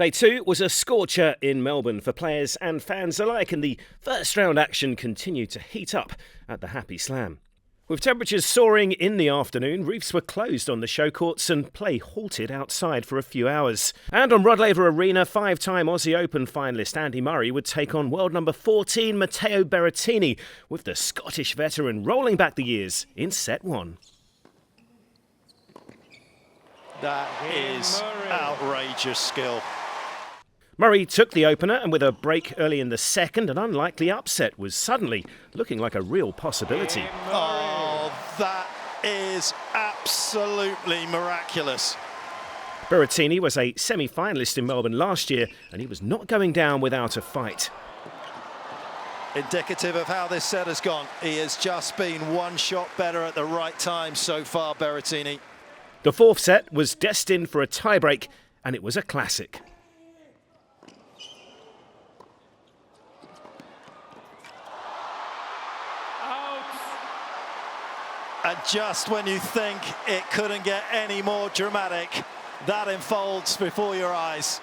Day 2 was a scorcher in Melbourne for players and fans alike, and the first round action continued to heat up at the Happy Slam. With temperatures soaring in the afternoon, roofs were closed on the show courts and play halted outside for a few hours. And on Rod Laver Arena, 5-time Aussie Open finalist Andy Murray would take on world number 14 Matteo Berrettini, with the Scottish veteran rolling back the years in set 1. That is outrageous skill. Murray took the opener, and with a break early in the second, an unlikely upset was suddenly looking like a real possibility. Oh, that is absolutely miraculous. Berrettini was a semi-finalist in Melbourne last year, and he was not going down without a fight. Indicative of how this set has gone. He has just been one shot better at the right time so far, Berrettini. The fourth set was destined for a tiebreak, and it was a classic. And just when you think it couldn't get any more dramatic, that unfolds before your eyes.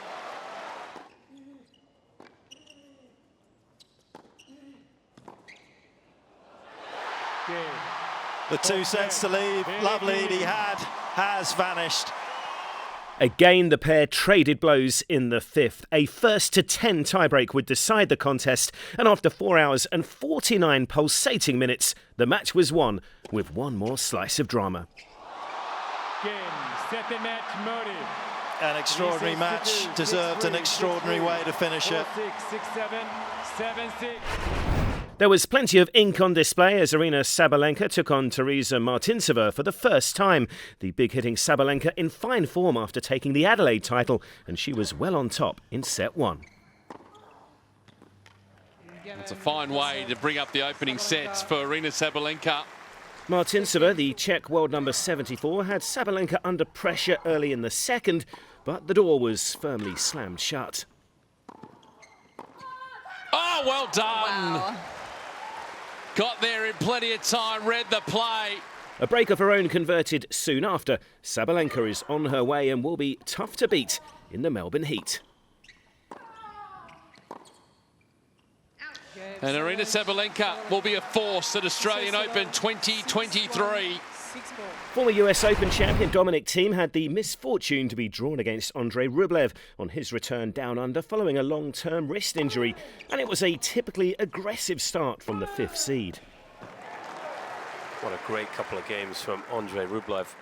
The 2 sets to leave, lovely lead he had, has vanished. Again, the pair traded blows in the fifth. A 1-10 tiebreak would decide the contest, and after 4 hours and 49 pulsating minutes, the match was won with one more slice of drama. An extraordinary match, deserved an extraordinary way to finish it. There was plenty of ink on display as Arena Sabalenka took on Teresa Martincova for the first time. The big-hitting Sabalenka in fine form after taking the Adelaide title, and she was well on top in set 1. It's a fine way to bring up the opening sets for Arena Sabalenka. Martincova, the Czech world number 74, had Sabalenka under pressure early in the second, but the door was firmly slammed shut. Oh, well done. Wow. Got there in plenty of time, read the play. A break of her own converted soon after. Sabalenka is on her way and will be tough to beat in the Melbourne heat. And Arena Sabalenka will be a force at Australian Open 2023. Former US Open champion Dominic Thiem had the misfortune to be drawn against Andrei Rublev on his return down under following a long-term wrist injury, and it was a typically aggressive start from the 5th seed. What a great couple of games from Andrei Rublev.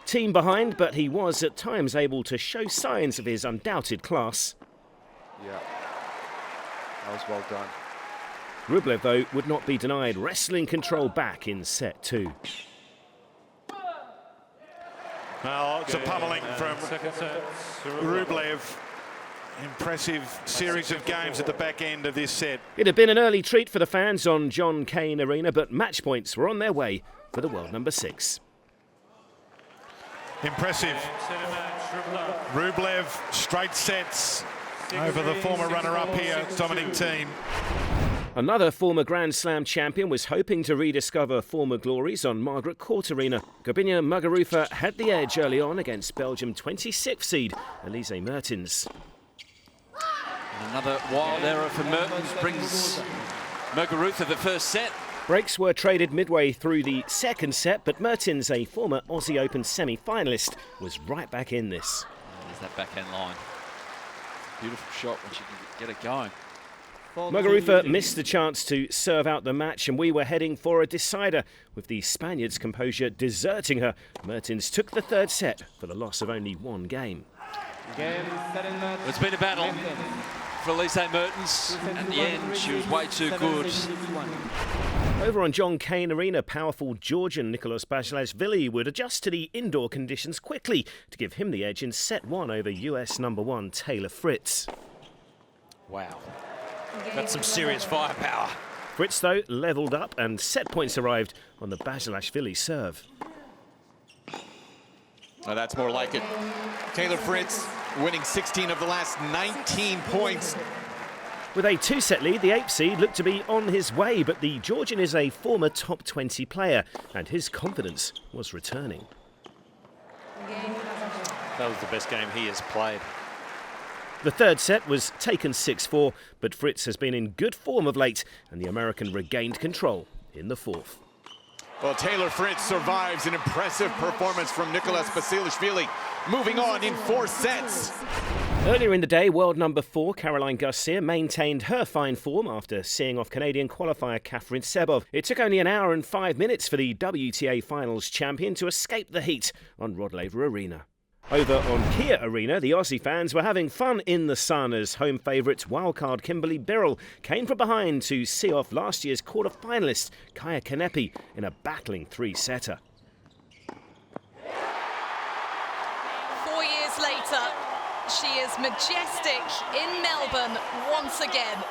Thiem behind, but he was at times able to show signs of his undoubted class. Yeah, that was well done. Rublev, though, would not be denied wrestling control back in set 2. Well, it's a pummeling from Rublev. Impressive series of games at the back end of this set. It had been an early treat for the fans on John Cain Arena, but match points were on their way for the world number 6. Impressive. Rublev, straight sets over the former runner-up here, Dominic Thiem. Another former Grand Slam champion was hoping to rediscover former glories on Margaret Court Arena. Garcia Muguruza had the edge early on against Belgium 26th seed Elise Mertens. And another wild error for Mertens brings Muguruza the first set. Breaks were traded midway through the second set, but Mertens, a former Aussie Open semi-finalist, was right back in this. There's that backhand line. Beautiful shot when she can get it going. Muguruza missed the chance to serve out the match, and we were heading for a decider. With the Spaniard's composure deserting her, Mertens took the third set for the loss of only one game. It's been a battle for Elise Mertens. At the end, she was way too good. Over on John Cain Arena, powerful Georgian Nicolas Basilashvili would adjust to the indoor conditions quickly to give him the edge in set 1 over US number 1 Taylor Fritz. Wow. That's some serious firepower. Fritz, though, levelled up and set points arrived on the Basilashvili serve. Oh, that's more like it. Taylor Fritz winning 16 of the last 19 points. With a 2-set lead, the 8th seed looked to be on his way, but the Georgian is a former top 20 player, and his confidence was returning. That was the best game he has played. The third set was taken 6-4, but Fritz has been in good form of late, and the American regained control in the fourth. Well, Taylor Fritz survives an impressive performance from Nicolas Basilashvili, moving on in 4 sets. Earlier in the day, world number 4 Caroline Garcia maintained her fine form after seeing off Canadian qualifier Catherine Sebov. It took only an hour and 5 minutes for the WTA Finals champion to escape the heat on Rod Laver Arena. Over on Kia Arena, the Aussie fans were having fun in the sun as home favourite wildcard Kimberly Birrell came from behind to see off last year's quarter-finalist Kaia Kanepi in a battling 3-setter. 4 years later, she is majestic in Melbourne once again.